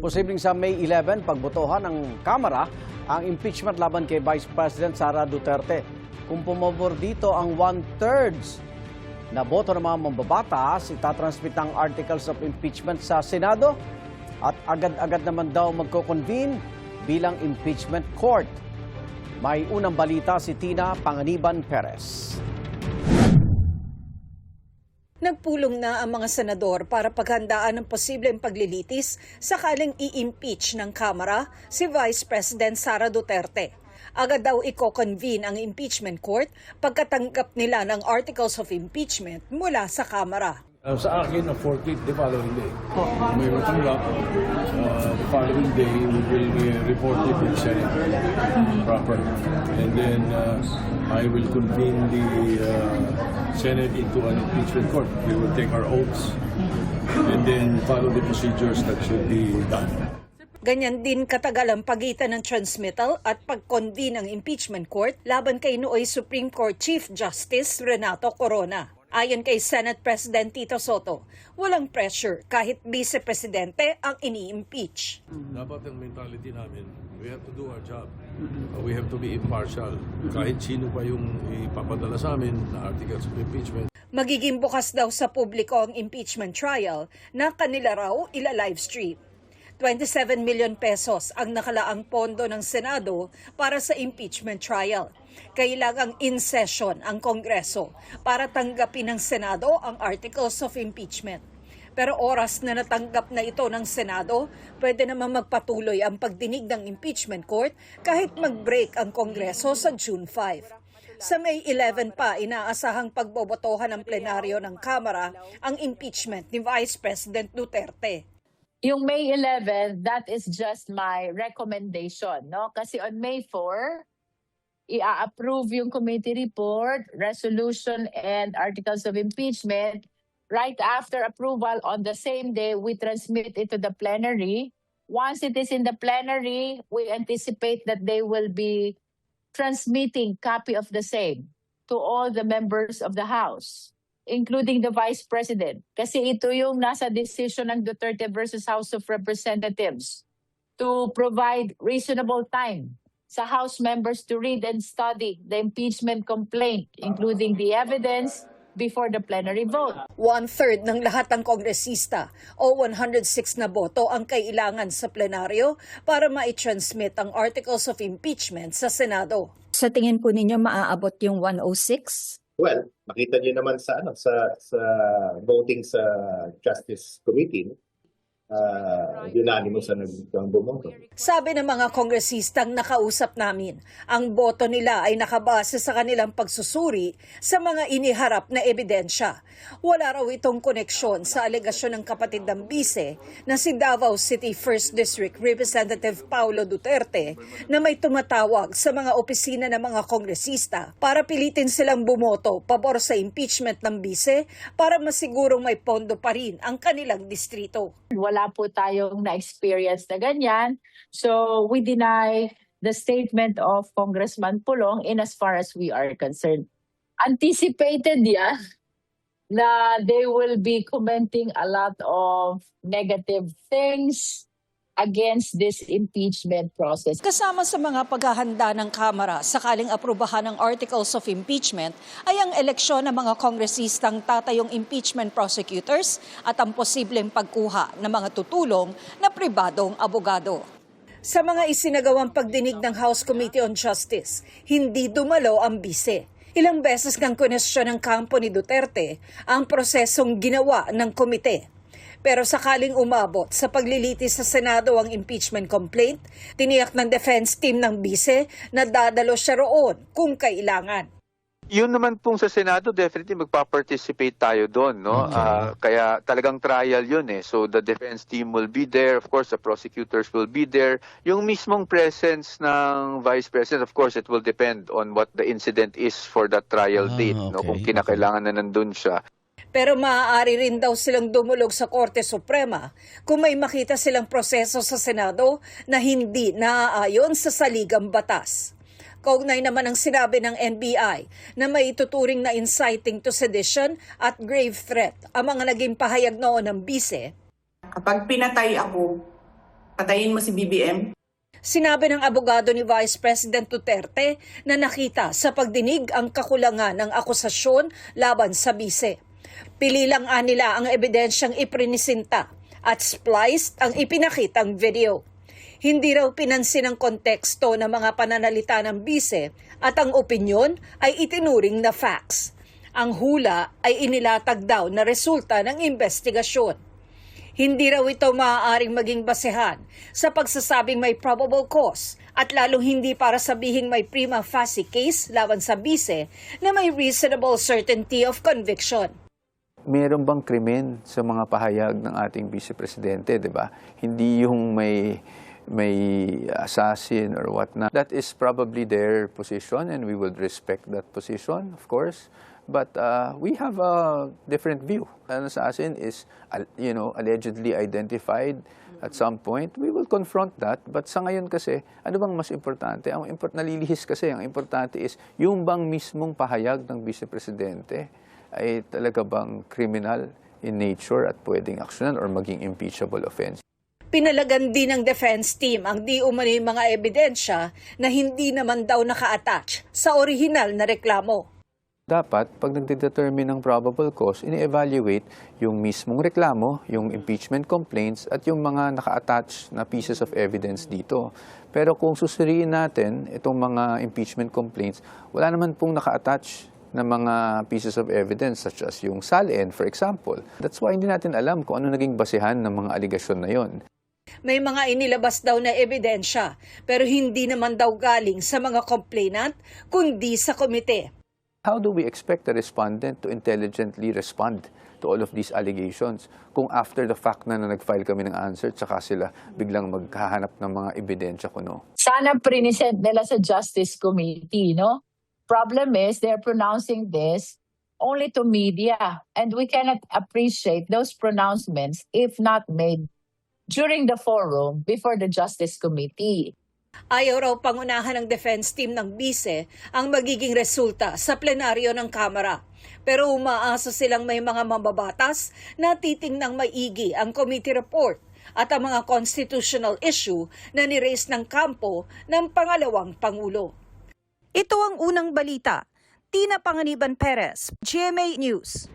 Posibleng sa May 11, pagbotohan ng Kamara ang impeachment laban kay Vice President Sara Duterte. Kung pumabor dito ang 1/3 na boto ng mga mambabatas, itatransmit ang articles of impeachment sa Senado at agad-agad naman daw magko-convene bilang impeachment court. May unang balita si Tina Panganiban Perez. Nagpulong na ang mga senador para paghandaan ng posibleng paglilitis sakaling i-impeach ng Kamara si Vice President Sara Duterte. Agad daw i-convene ang impeachment court pagkatanggap nila ng articles of impeachment mula sa Kamara. Sa akin, ang 14th, the following day. May matanggap, the following day, we will report it in Senate proper. And then, I will convene the Senate into an impeachment court. We will take our oaths and then follow the procedures that should be done. Ganyan din katagal ang pagitan ng transmittal at pag-convene ng impeachment court laban kay nooy Supreme Court Chief Justice Renato Corona. Ayon kay Senate President Tito Soto, walang pressure kahit vice-presidente ang ini-impeach. Dapat ang mentality namin, we have to do our job. We have to be impartial. Kahit sino pa yung ipapadala sa amin na articles of impeachment. Magiging bukas daw sa publiko ang impeachment trial na kanila raw ila-livestream. 27 million pesos ang nakalaang pondo ng Senado para sa impeachment trial. Kailangang in session ang Kongreso para tanggapin ng Senado ang articles of impeachment. Pero oras na natanggap na ito ng Senado, pwede naman magpatuloy ang pagdinig ng impeachment court kahit mag-break ang Kongreso sa June 5. Sa May 11 pa, inaasahang pagbobotohan ng plenaryo ng Kamara ang impeachment ni Vice President Duterte. Yung May 11, that is just my recommendation, no? Kasi on May 4, i-approve yung committee report, resolution, and articles of impeachment. Right after approval, on the same day, we transmit it to the plenary. Once it is in the plenary, we anticipate that they will be transmitting copy of the same to all the members of the House, including the Vice President. Kasi ito yung nasa decision ng Duterte versus House of Representatives to provide reasonable time sa House members to read and study the impeachment complaint, including the evidence before the plenary vote. 1/3 ng lahat ng kongresista o 106 na boto ang kailangan sa plenaryo para ma-transmit ang articles of impeachment sa Senado. Sa tingin po ninyo maaabot yung 106? Well, makita niyo naman sa sa voting sa Justice Committee, unanimous ang bumoto. Sabi ng mga kongresistang nakausap namin, ang boto nila ay nakabase sa kanilang pagsusuri sa mga iniharap na ebidensya. Wala raw itong koneksyon sa alegasyon ng kapatid ng bise na si Davao City 1st District Representative Paulo Duterte na may tumatawag sa mga opisina ng mga kongresista para pilitin silang bumoto pabor sa impeachment ng bise para masigurong may pondo pa rin ang kanilang distrito. Wala po tayong na-experience na ganyan. So we deny the statement of Congressman Pulong in as far as we are concerned. Anticipated yan na they will be commenting a lot of negative things against this impeachment process. Kasama sa mga paghahanda ng Kamara sakaling aprubahan ng articles of impeachment ay ang eleksyon ng mga kongresistang tatayong impeachment prosecutors at ang posibleng pagkuha ng mga tutulong na pribadong abogado. Sa mga isinagawang pagdinig ng House Committee on Justice, hindi dumalo ang bise. Ilang beses ng kwestiyon ng kampo ni Duterte ang prosesong ginawa ng komite. Pero sakaling umabot sa paglilitis sa Senado ang impeachment complaint, tiniyak ng defense team ng bise na dadalo siya roon kung kailangan. Yun naman pong sa Senado, definitely magpa-participate tayo doon, no? Kaya talagang trial yun eh. So the defense team will be there, of course the prosecutors will be there. Yung mismong presence ng Vice President, of course it will depend on what the incident is for that trial date, no? Kung kinakailangan na nandun siya. Pero maaari rin daw silang dumulog sa Korte Suprema kung may makita silang proseso sa Senado na hindi naaayon sa saligang batas. Kaugnay naman ang sinabi ng NBI na may ituturing na inciting to sedition at grave threat ang mga naging pahayag noon ng bise. Kapag pinatay ako, patayin mo si BBM. Sinabi ng abogado ni Vice President Duterte na nakita sa pagdinig ang kakulangan ng akusasyon laban sa bise. Pili lang nila ang ebidensyang iprinisinta at spliced ang ipinakitang video. Hindi raw pinansin ang konteksto ng mga pananalita ng bise at ang opinyon ay itinuring na facts. Ang hula ay inilatag daw na resulta ng investigasyon. Hindi raw ito maaaring maging basehan sa pagsasabing may probable cause at lalong hindi para sabihing may prima facie case laban sa bise na may reasonable certainty of conviction. Meron bang krimen sa mga pahayag ng ating Vice Presidente, di ba? Hindi yung may assassin or whatnot. That is probably their position and we would respect that position, of course. But we have a different view. An assassin is, allegedly identified at some point. We will confront that. But sa ngayon kasi, ano bang mas importante? Nalilihis kasi, ang importante is yung bang mismong pahayag ng Vice Presidente ay talaga bang criminal in nature at pwedeng aksyonan or maging impeachable offense. Pinalagan din ng defense team ang di umano'y mga ebidensya na hindi naman daw naka-attach sa orihinal na reklamo. Dapat, pag nagdedetermine ng probable cause, ini-evaluate yung mismong reklamo, yung impeachment complaints, at yung mga naka-attach na pieces of evidence dito. Pero kung susuriin natin itong mga impeachment complaints, wala naman pong naka-attach na mga pieces of evidence such as yung SALN, for example. That's why hindi natin alam kung ano naging basehan ng mga aligasyon na yon. May mga inilabas daw na ebidensya, pero hindi naman daw galing sa mga complainant, kundi sa komite. How do we expect the respondent to intelligently respond to all of these allegations kung after the fact na nag-file kami ng answer tsaka sila biglang maghahanap ng mga ebidensya kuno? Sana present nila sa Justice Committee, no? Problem is they're pronouncing this only to media and we cannot appreciate those pronouncements if not made during the forum before the Justice Committee. Ayaw raw pangunahan ng defense team ng bise ang magiging resulta sa plenaryo ng Kamara. Pero umaasa silang may mga mambabatas na titingnang maigi ang committee report at ang mga constitutional issue na niraise ng kampo ng pangalawang Pangulo. Ito ang unang balita. Tina Panganiban Perez, GMA News.